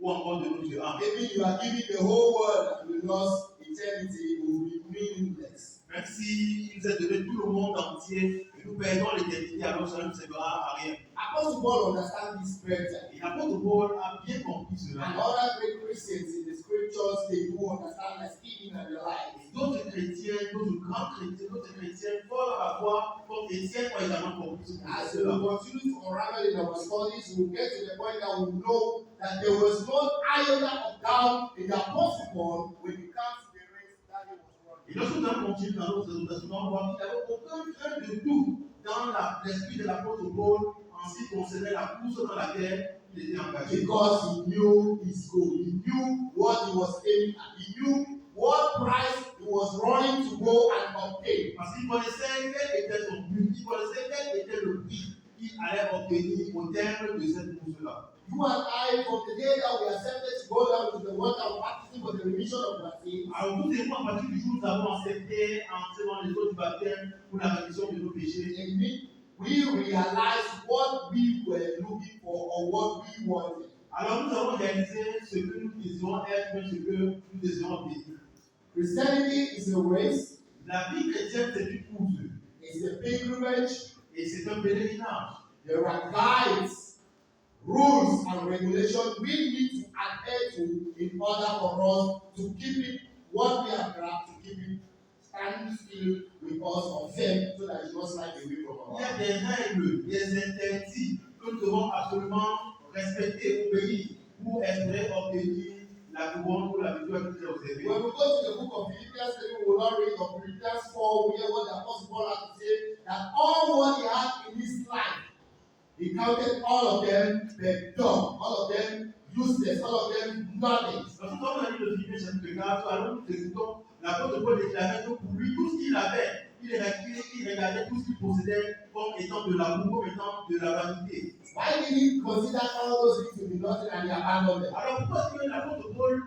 ou encore de nos yeux. Maybe you are giving the whole world and you lost eternity, it will be meaningless. Même si il nous a donné tout le monde entier et nous perdons l'éternité, alors cela ne servira à rien. Apostle Paul understands this better. Et l'apôtre Paul a bien compris And cela. other great Christians in the scriptures, they do understand like Stephen and the like. Et d'autres chrétiens, d'autres grands chrétiens, d'autres chrétiens forts à la foi, comme Étienne, ont également compris As we cela. continue to unravel in our studies, we will get to the point that we know that there was no iota of doubt in the Apostle Paul when it comes to the race that he was running. Et lorsque nous allons continuer dans notre présentation, on voit qu'il n'y avait aucun crainte de tout dans l'esprit de l'apôtre Paul en ce qui concernait la course dans laquelle il était engagé. Because he knew his goal, he knew what he was aiming at, he knew what price he was running to go and obtain. Parce qu'il connaissait quel était son but, il connaissait quel était le prix qu'il allait obtenir au terme de cette course-là. You and I, from the day that we accepted to go down to the water of baptism for the remission of our sins, Alors, tous et moi, à partir du jour où nous avons accepté en recevant les eaux du baptême pour la rémission de nos péchés, we realized what we were looking for or what we wanted. alors nous avons réalisé ce que nous désirons être, ce que nous désirons devenir. Christianity is a race, La vie chrétienne, c'est une course it's a pilgrimage. et c'est un pèlerinage. There are guides, rules, and regulations we need to adhere to in order for us to keep it what we have grabbed, to keep it standing still with us or firm so that it's not slide away from Il y our a des règles, des interdits que nous devons absolument respecter, obéir pour espérer obtenir la couronne ou la victoire qui est observée. When we go to the book of Philippians, we will not read of Philippians 4, we hear what the Apostle Paul had to say, that all what he had in his life, he counted all of them dumb, all of them useless, all of them nothing. Lorsque nous avons lu le Philippiens chapitre 4, alors nous écoutons l'apôtre Paul déclarait que pour lui, tout ce qu'il avait, il regardait tout ce qu'il possédait comme étant de l'amour, comme étant de la vanité. Why did he consider all those things to be nothing and he abandoned them? Alors pourquoi est-ce que l'apôtre Paul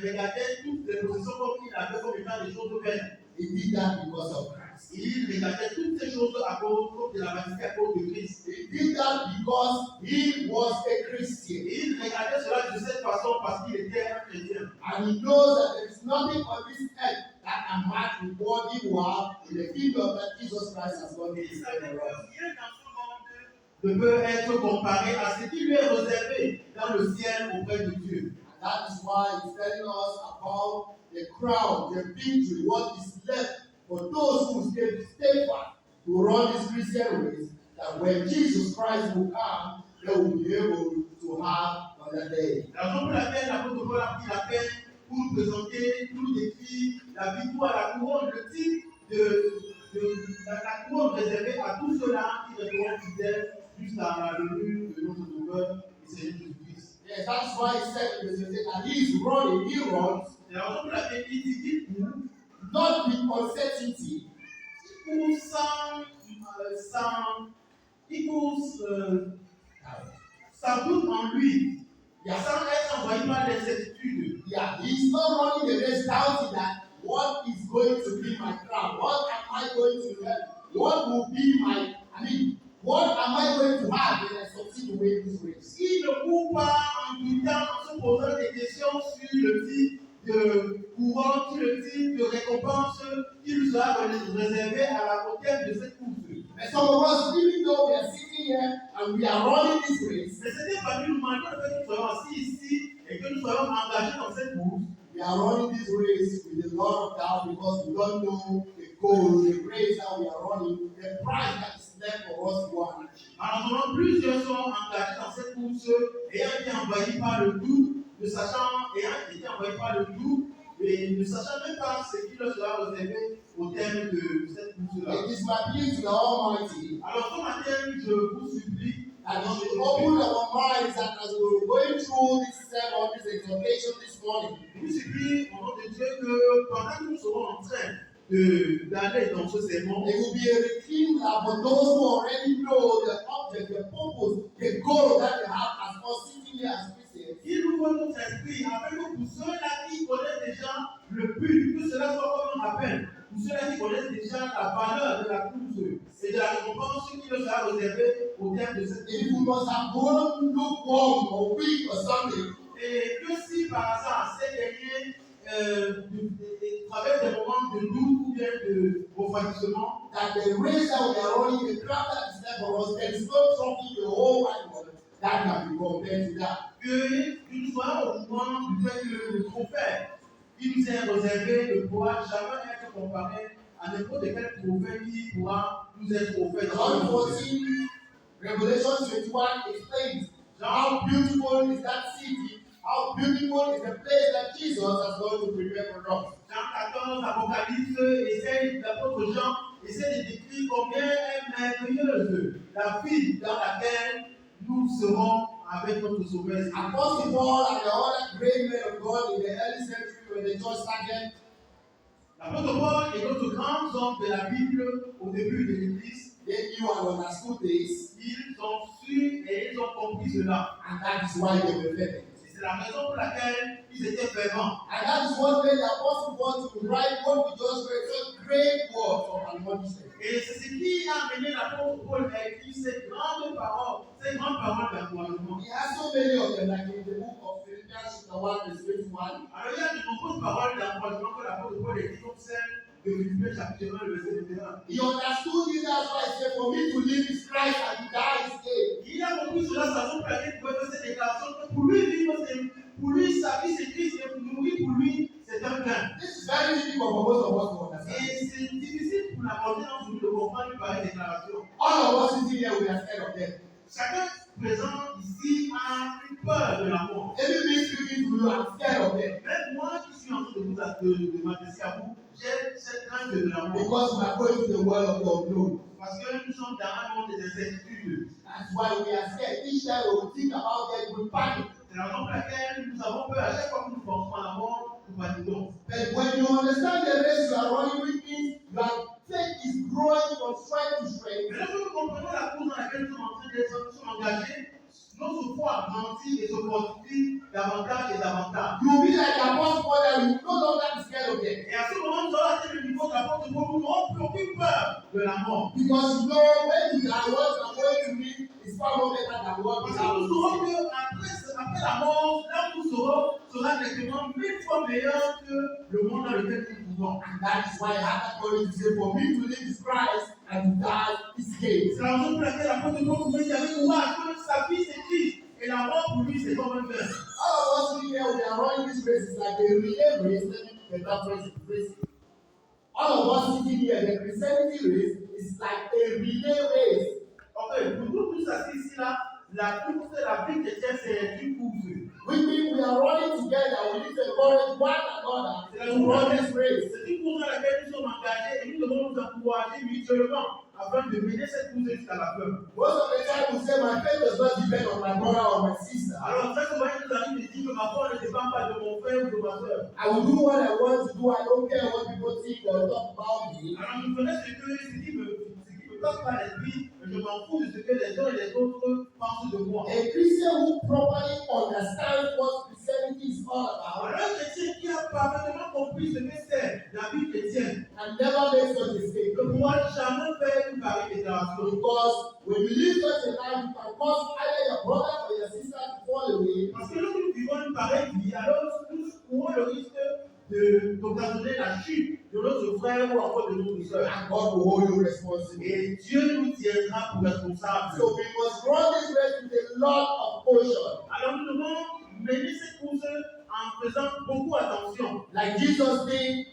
regardait toutes les possessions comme il avait comme étant des choses vaines? He did that because of Christ. Il regardait toutes ces choses à cause de la vanité, à cause de Christ. He did that because he was a Christian. Et il regardait cela de cette façon parce qu'il était un chrétien. And he knows that there is nothing on this earth that can match with what he will have in the kingdom that Jesus Christ has gone to Il savait que prepare for us. rien dans ce monde ne peut être comparé à ce qui lui est réservé dans le ciel auprès de Dieu. And that is why he's telling us about the crown, the victory, what is left for those who stay fast to run this Christian race, that when Jesus Christ will come, they will be able to have on that day. La raison pour laquelle l'apôtre Paul a pris la peine pour nous présenter, pour nous décrire la victoire, la couronne, le titre de la couronne réservée à tous ceux-là qui resteront fidèles jusqu'à la venue de notre Sauveur et Seigneur Jésus-Christ. Yes, that's why he said in the that he is running, he runs, C'est la raison pour laquelle il dit qu'il court, not with uncertainty, il court sans doute en lui, Yeah. sans être envoyé par l'incertitude. Yeah, he's not running the race doubting that what is going to be my crown, what am I going to have, what will be what am I going to have when I succeed to win this race? Il ne court pas en doutant, en se posant des questions sur le type de couronne, sur le type de récompense qui lui sera réservé au terme de cette course. And some of us, even though we are sitting here and we are running this race, Mais ce n'est pas nous, malgré le fait que nous soyons assis ici et que nous soyons engagés dans cette course. we are running this race with a lot of doubt because we don't know the goal, the race that we are running, the prize that is left for us to go and achieve. Alors, plusieurs sont engagés dans cette course, ayant été envahis par le doute, ayant été envahis par le doute, et ne sachant même pas ce qui leur sera réservé au terme de cette course-là. It is my plea to the Almighty Alors, ce matin, je vous supplie that we should open our minds that as we were going through this sermon, this exhortation this morning, je vous supplie au nom de Dieu que pendant que nous serons en train d'aller dans ce sermon, it will be a rekindler for those who already know the object, the purpose, the goal that they have as us sitting here as Christians. il ouvre notre esprit afin que pour ceux-là qui connaissent déjà le but, que cela soit comme un rappel, pour ceux-là qui connaissent déjà la valeur de la course et de la récompense qui leur sera réservée au terme de cette If course. we must have gone lukewarm or weak or something, Et accomplissement. That the race that we are running, the crown that is there for us, there is no trophy in the whole wide world that can be compared to that. Que nous soyons au courant du fait que le trophée qui nous est réservé ne pourra jamais être comparé à n'importe quel trophée qui pourra nous être offert. John 14, Revelation 21 explains how beautiful is that city, how beautiful is the place that Jesus has gone to prepare for us. Jean 14, Apocalypse, l'apôtre Jean essaie de décrire combien est merveilleuse la ville dans laquelle nous serons avec notre Sauveur. Apostle Paul and the other great men of God in the early century when the church started, L'apôtre Paul et d'autres grands hommes de la Bible au début de l'Église, they knew and understood this, ils ont su et ils ont compris cela. and that is why they were fervent. C'est la raison pour laquelle ils étaient fervents. And that is what made the Apostle Paul to write what we just read, such great words of admonishment. Et c'est ce qui a amené l'apôtre Paul à écrire ces grandes paroles d'encouragement. He has so many of them, like in the book of Philippians chapter 1, verse 21. Alors il y a de nombreuses paroles d'encouragement que l'apôtre Paul écrit comme celle de Philippiens chapitre 1, verset 21. He understood it, that's why he said, for me to live is Christ and to die is gain. Il a compris cela, sa raison pour laquelle il pouvait faire cette déclaration que pour lui vivre, pour lui sa vie c'est Christ et mourir pour lui c'est un gain. This is very difficult for most of us to understand. Et c'est difficile pour la conscience de comprendre une pareille déclaration. All of us sitting here, we are scared of death. Chacun présent ici a une peur de la mort. Even me speaking to you, I'm scared of death. Même moi qui suis en train de m'adresser à vous, j'ai cette crainte de la mort. Because we are going to the world of the unknown. Parce que nous sommes dans un monde des incertitudes. That's why we are scared. Each time we think about death, we panic. C'est la raison pour laquelle nous avons peur. À chaque fois que nous pensons à la mort, nous paniquons. But when you understand the race you are running, which means your faith is growing from strength to strength. Mais lorsque nous comprenons la cause dans laquelle nous sommes en train d'être engagés, notre foi grandit et se fortifie davantage et davantage. You will be like the apostle Paul that you no longer be scared of death. Et à ce moment, nous allons atteindre le niveau de l'apôtre Paul où nous n'aurons plus peur de la mort. Because you know when you are what you are going to read is far more better than what Parce you que are nous saurons qu'après la mort, là où nous serons sera directement 1000 fois meilleur que le monde dans lequel nous vivons. And that is why I told you to say, for me to live is Christ and to die is gain. C'est la raison pour laquelle l'apôtre Paul pouvait dire avec courage que sa vie c'est Christ et la mort pour lui c'est comme un gain. All of us here, we are running this race. It's like a relay race. Let me phrase it. All of us sitting here, the Christianity race is like a relay race. Ok, pour nous tous assis ici là, la course de la vie chrétienne c'est une course. We mean we are running together. We need to encourage one another to run this race. C'est une course dans laquelle nous sommes engagés et nous devons nous encourager mutuellement afin de mener cette course jusqu'à la fin. Most of the time we say my faith does not depend on my brother or my sister. Alors très souvent il nous arrive de dire que ma foi ne dépend pas de mon frère ou de ma soeur. I will do what I want to do. I don't care what people think or talk about me. Alors je connais ce qui me passe par l'esprit, mais je m'en fous de ce que les uns et les autres pensent de moi. A Christian who properly understands what Christianity is all about Alors un chrétien qui a parfaitement compris ce que c'est la vie chrétienne and never makes such a mistake. ne pourra jamais faire une pareille déclaration. Because when you live such a life, you can cause either your brother or your sister to fall away. Parce que lorsque nous vivons une pareille vie, alors nous courons le risque d'occasionner la chute de notre frère ou encore de notre soeur. And God will hold you responsible. Et Dieu nous tiendra pour responsables. So we must run this race with a lot of caution. Alors nous devons mener cette course en faisant beaucoup attention. Like Jesus did,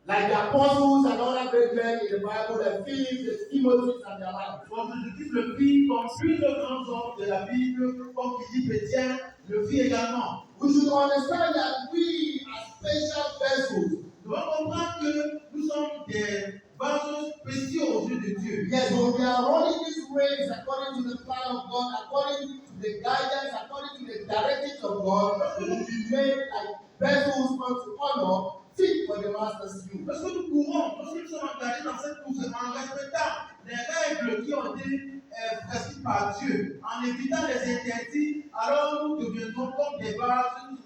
like the apostles and other great men in the Bible, the Philip, the Timothy and their lives. Comme Jésus le fit, comme plusieurs grands hommes de la Bible, comme Philippe Étienne, le fit également. We should understand that we are special vessels. Nous devons comprendre que nous sommes des vases spéciaux aux yeux de Dieu. Yes, when we are running this race according to the plan of God, according to the guidance, according to the directives of God, we will be made like vessels unto honor, fit for the master's use. Lorsque nous courons, lorsque nous sommes engagés dans cette course, en respectant les règles qui ont été prescrites par Dieu, en évitant les interdits, alors nous deviendrons comme des vases, nous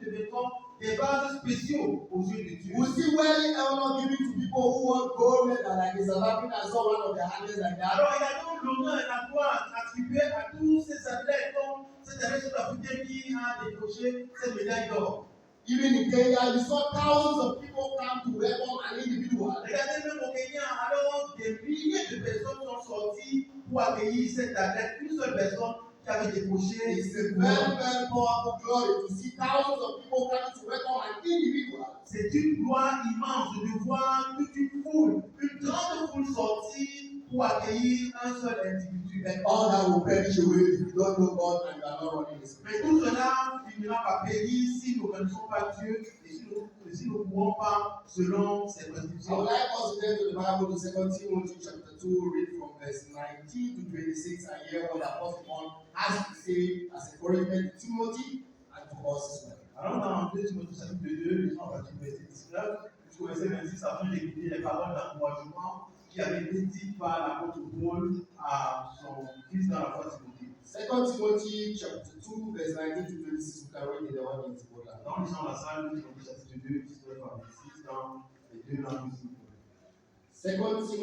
deviendrons des vases spéciaux aux yeux de Dieu. We see well honor given to people who want gold medal like the South Africans saw one of their athletes like that. Alors, il y a donc l'honneur et la gloire attribuée à tous ces athlètes, comme cet athlète sud-africain qui a décroché cette médaille d'or. Even in Kenya, you saw thousands of people come to welcome an individual. Regardez même au Kenya, alors des milliers de personnes sont sorties pour accueillir cet athlète, une seule personne qui avait décroché. It's a very, very powerful glory to see thousands of people coming to welcome an individual. C'est une gloire immense de voir toute une foule, une grande foule sortie pour accueillir un seul individu. And all that will perish away if you don't know God and you are not running His Mais will. tout cela finira par périr si nous ne connaissons pas Dieu et si nous ne courons pas selon ses I would prescriptions. like us to turn to the Bible to 2 Timothy chapter 2, read from verse 19 to 26, and hear what the Apostle Paul has to say as encouragement to Timothy and to us as well. Alors dans 2 Timothée chapitre 2, lisons à partir du verset 19 jusqu'au verset 26, afin d'écouter les paroles d'encouragement qui avaient été dites par l'apôtre Paul à son fils dans la foi Timothée. 2 Timothy chapter 2, verse 19 to 26, you can read in the one in Timothy. Dans lisons la salle, 2 Timothée chapitre 2, 19 à 26, dans les deux langues du 2 Timothy 2,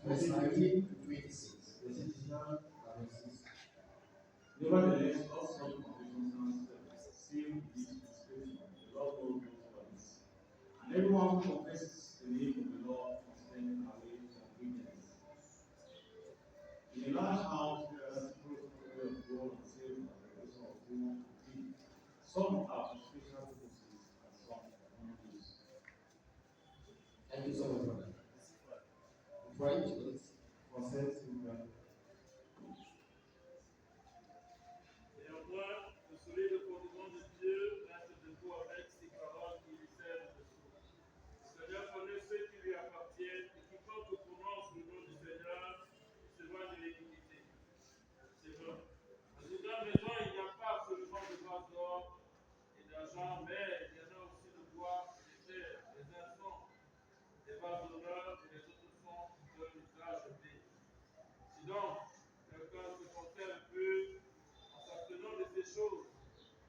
verse 19 to 26. verset 19 à 26. Nevertheless, all such confessions seal this inscription. The Lord knows those ones. And everyone who confesses the name of the Lord must turn away from wickedness. In a large house, there are several people of gold and silver, and also of wood and tea. Some are for special purposes, and some for common use. Thank you so much, brother. Right, please. Français, s'il vous plaît. Néanmoins, le solide fondement de Dieu reste debout avec ses paroles qui lui servent de source. Le Seigneur connaît ceux qui lui appartiennent et quiconque prononce le nom du Seigneur s'éloigne de l'iniquité. C'est vrai. Dans une grande maison, il n'y a pas seulement de vases d'or et d'argent, mais il y en a aussi de bois et de terre, des encens, des vases d'honneur et des autres sons d'un usage élevé. Si donc quelqu'un se confère un peu en s'abstenant de ces choses,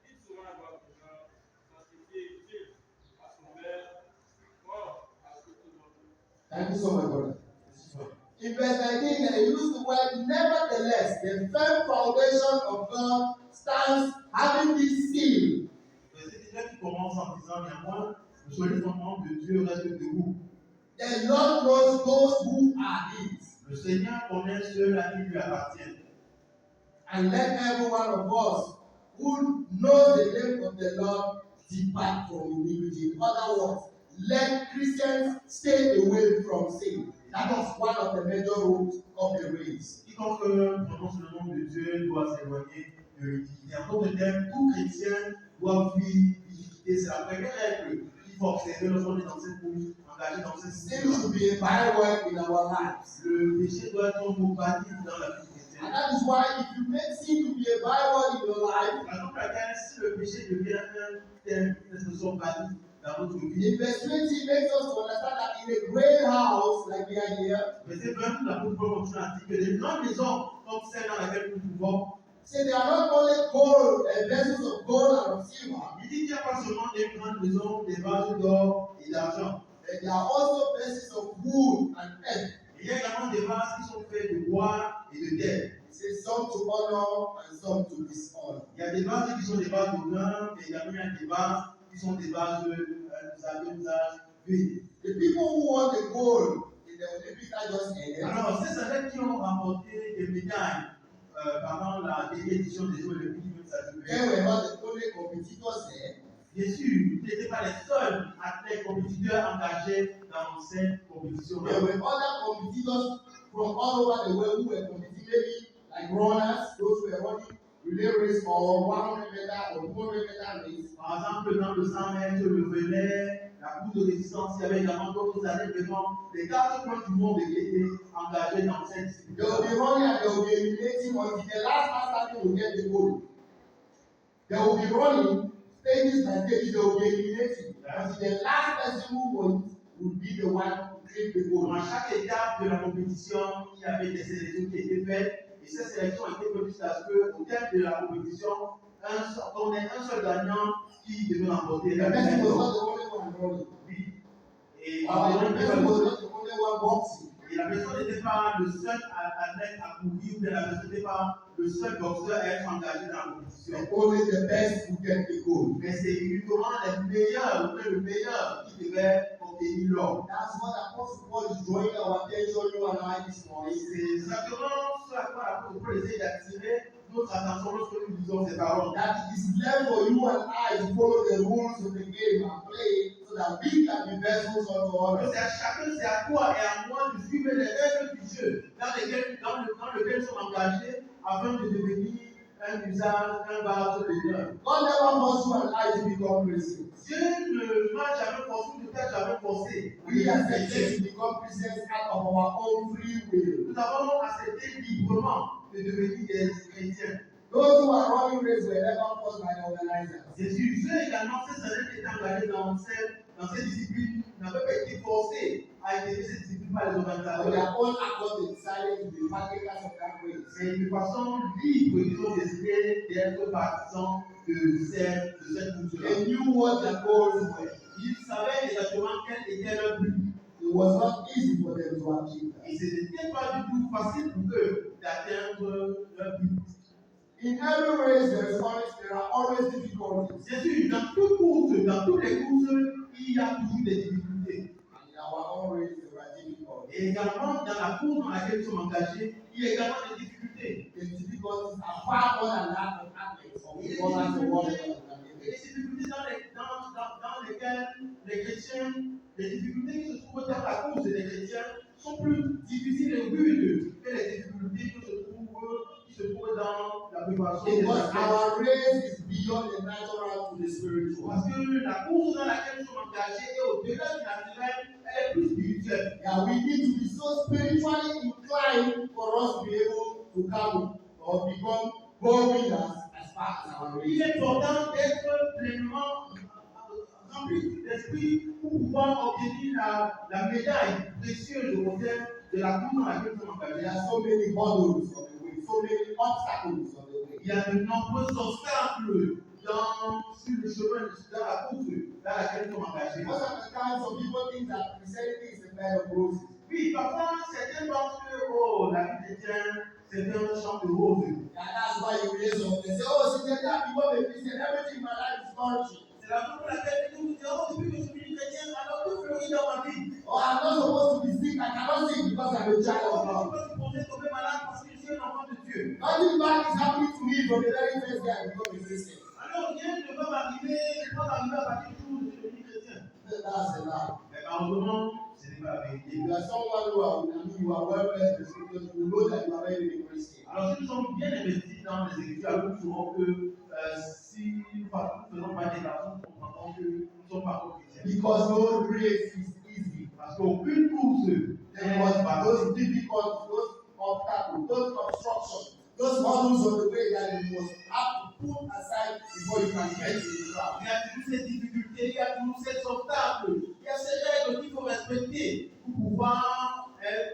il sera d'honneur, sanctifié et utile à son Père, fort à ce que tout le monde. Thank you so much, brother. In verse 19, I use the word nevertheless, the firm foundation of God stands having this seal. Verset 19 qui commence en disant néanmoins, le solide fondement de Dieu reste debout. The Lord knows those who are His. Le Seigneur connaît ceux-là qui lui appartiennent. And let every one of us who knows the name of the Lord depart from iniquity. In other words, let Christians stay away from sin. That was one of the major rules of the race. Quiconque prononce le nom de Dieu doit s'éloigner de l'iniquité. En d'autres termes, tout chrétien doit fuir l'iniquité. C'est la première règle qu'il faut observer lorsqu'on est dans cette course, engagé dans cette Sin course. should be a byword in our lives. Le péché doit être un mot banni dans la vie And chrétienne. that is why if you make sin to be a byword in your life, La raison pour laquelle si le péché devient un terme, une expression bannie dans notre vie, in verse 20 it makes us to understand that in a great house like we are here, verset 20, l'apôtre Paul continue à dire que les grandes maisons comme celle dans laquelle nous pouvons, say they are not only gold vessels of gold and of silver, il dit qu'il n'y a pas seulement des grandes maisons, des vases d'or et d'argent. but they are also vessels of wood and earth. Il y a également des vases qui sont faits de bois et de terre. It says some to honor and some to dishonor. Il y a des vases qui sont des vases d'honneur, mais également il y a des vases qui sont des vases d'usage vide. The people who won the gold in the Olympics are just ended. Alors, ces athlètes qui ont remporté des médailles pendant la dernière édition des Jeux Olympiques, They were not the only competitors there. bien sûr, ils n'étaient pas les seuls athlètes compétiteurs engagés dans cette compétition. There were other competitors from all over the world who were competing, maybe like runners, those who were running relay race or 100 meter or 200 meter race. Par exemple, dans le 100 mètres, le relais, la course de résistance, il y avait également d'autres athlètes devant les 4 points du monde qui étaient engagés dans cette discipline. They will be running and they will be eliminating until the last man standing will get the gold. They will be running stages by stages, they will be eliminating until the last person who won will be the one who claim the gold. À chaque étape de la compétition, il y avait des sélections qui étaient faites et ces sélections étaient faites jusqu'à ce qu'au terme de la compétition, on ait un seul gagnant qui devait remporter The la person médaille was d'or. not the only one running. Oui. Et The person was il not the only one boxing. y Et la personne n'était pas le seul athlète à courir, ou bien la personne n'était pas le seul boxeur à être engagé dans la compétition. And only the best will get the gold. Mais c'est uniquement les meilleurs, ou bien le meilleur, qui devait obtenir l'or. That's what Apostle Paul is drawing our attention, you and I, this morning. C'est exactement ce à quoi l'apôtre Paul essaie d'attirer notre attention lorsque nous disons ces paroles. That it is left for you and I to follow the rules of the game and play so that we can be vessels unto others. C'est à chacun, c'est à toi et à moi de suivre les règles du jeu dans lequel nous sommes engagés afin de devenir un usage, un vase d'honneur. God never forced you and I to become Christians. Dieu ne m'a jamais forcé, ne t'a jamais forcé. We accepted to become Christians out of our own free will. Nous avons accepté librement de devenir des chrétiens. Those who are running race were never forced by the organizers. Jésus, ceux également, ces salariés qui étaient engagés dans ces disciplines, n'avaient pas été forcés à intégrer ces disciplines par les On organisateurs. their own accord, they decided to be partakers of that race. C'est de façon libre qu'ils ont décidé d'être partisans de cette course-là. They knew what their goals were. Ils savaient exactement quel était leur but. It was not easy for them to achieve that. Et ce n'était pas du tout facile pour eux d'atteindre leur but. In every race, there are always difficulties. Jésus, dans toute course, dans toutes les courses, il y a toujours des difficultés. And in our own race, there are difficulties. Et également, dans la course dans laquelle nous sommes engagés, il y a également des difficultés. The difficulties are far more than that of athletes or footballers or whatever. Et les difficultés dans lesquelles les chrétiens, les difficultés qui se trouvent dans la course des chrétiens sont plus difficiles et rudes que les difficultés qui se trouvent dans la préparation des Because athlètes. our race is beyond the natural to the spiritual. Parce que la course dans laquelle nous sommes engagés est au-delà du naturel, elle est plus spirituelle. Yeah, we need to be so spiritually inclined for us to be able to come or become goal winners as far as our Il race. est important d'être pleinement rempli d'esprit pour pouvoir obtenir la médaille précieuse au terme de la course dans laquelle nous sommes There engagés. are so many hurdles on the way, so many obstacles on the way. Il y a de nombreux obstacles sur le chemin, dans la course dans laquelle nous sommes engagés. Most of the time, some people think that Christianity is a bed of roses. Oui, parfois, certains pensent que la vie chrétienne, c'est un champ de roses. And that's why you raise up and say, oh, since then I become a Christian, everything in my life is flourishing. C'est la raison pour laquelle nous disons, oh, depuis que je suis devenu chrétien, alors tout fleurit dans ma vie. Oh, I'm not supposed to be sick, I cannot sing because I'm a child Oh, of je ne suis God. pas supposé tomber malade parce que je suis un enfant de Dieu. Nothing bad is happening to me from the very first day I become a Christian. Alors, rien ne va m'arriver, ne va m'arriver à partir du jour où je suis devenu chrétien. That's a lie. Mais malheureusement, ce n'est pas la vérité. If you are someone who are, you are well versed in the scriptures, you know that you are already a Christian. Alors, si nous sommes bien investis dans les Écritures, alors nous saurons que si nous ne faisons pas des garçons, nous comprendrons que nous ne sommes pas chrétiens. Because no race is easy. Parce qu'aucune course There must be those difficulties, those obstacles, those obstructions, those hurdles on the way that you must have to put aside before you can get to the crowd. Il y a toujours ces difficultés, il y a toujours ces obstacles, il y a ces règles qu'il faut respecter pour pouvoir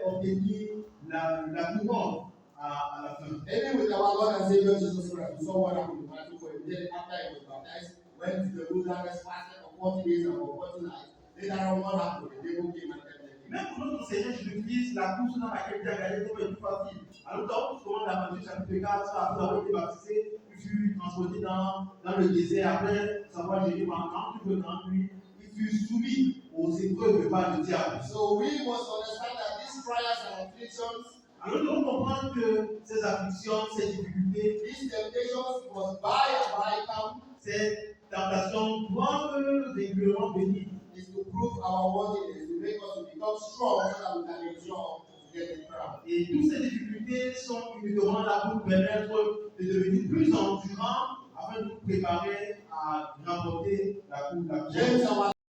obtenir la couronne à la fin. Even with our Lord and Savior Jesus Christ, we saw what happened to Matthew for him. Then after he was baptized, went to the wilderness, fasted for 40 days and for 40 nights. Later on, what happened? The devil came and tempted him. Même pour notre Seigneur Jésus-Christ, la course dans laquelle il a gagné n'est pas plus facile. Alors, nous avons souvent dans Matthieu chapitre 4, après avoir été baptisé, il fut transporté dans le désert. Après savoir gérer pendant plus de 30 nuits, il fut soumis aux épreuves par le diable. So we must understand that these trials and afflictions, Alors, nous devons comprendre que ces afflictions, ces difficultés, these temptations must by and by come ces tentations doivent régulièrement venir. is to prove our worthiness, to make us to become strong so that we can endure to get the crown. Et toutes ces difficultés sont uniquement là pour nous permettre de devenir plus endurants afin de nous préparer à remporter la coupe. James, our